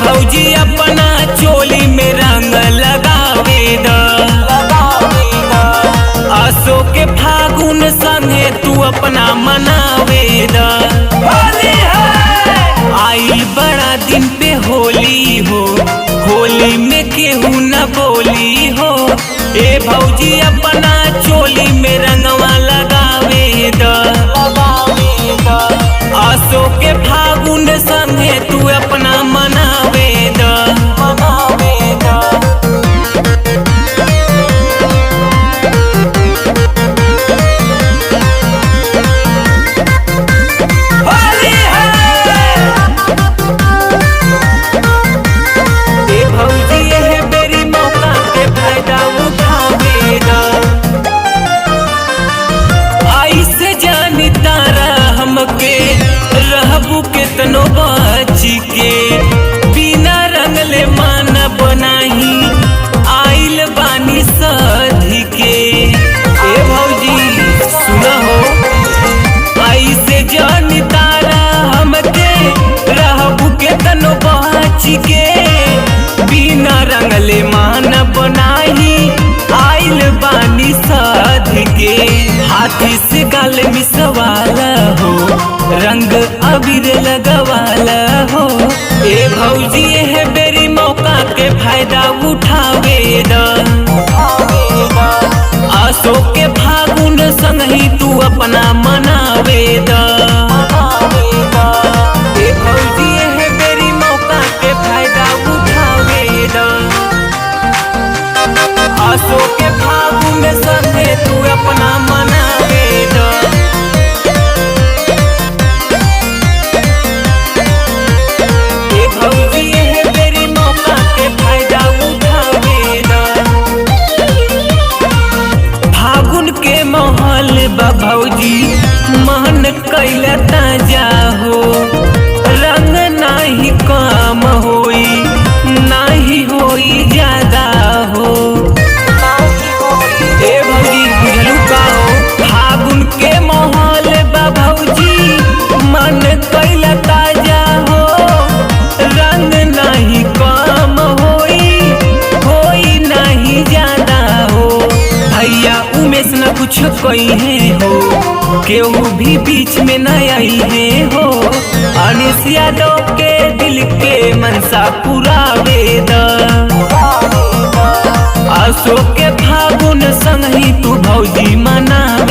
भौजी अपना चोली में रंग लगावे द। आसो के फागुन संगे तू अपना मनावे द। आई बड़ा दिन पे होली हो, होली में केहू न बोली हो। ए भौजी अपना चोली में रंगवा लगावे द। आसो के फागुन संगे तू अपना मनावे द। केतनो बची के बिना रंगले मान बनाही आइल बानी सधी के। ए भौजी सुना हो, ऐसे जानी तारा हमके रहबू केतनो बची के बिना रंगले मान बनाही आइल बानी सधी के। हाथी से गाल मिसवाला हो, रंग अबीर लगवाला हो। ए भौजी है बेरी मौका के फायदा उठावे द। आसो के फागुन संगही तू अपना मनावे द। ए भौजी है बेरी मौका के फायदा उठावे द। आसो के फागुन संगे तू अपना मनावे द। भौजी मन कैला ताजा हो, रंग नाही कम होई नाही होई ज्यादा हो। ए भौजी बुझलू का हो, फागुन के माहौल बा भौजी मन कैला ताजा हो, रंग नाही कम होई होई नाही ज्यादा हो। भैया उमेश न कुछ कोई है हो, केहू भी बीच में न आई है हो। अनिस यादव के दिल के मनसा पुरावे द। आसो के फागुन संगही तू भौजी मनावे।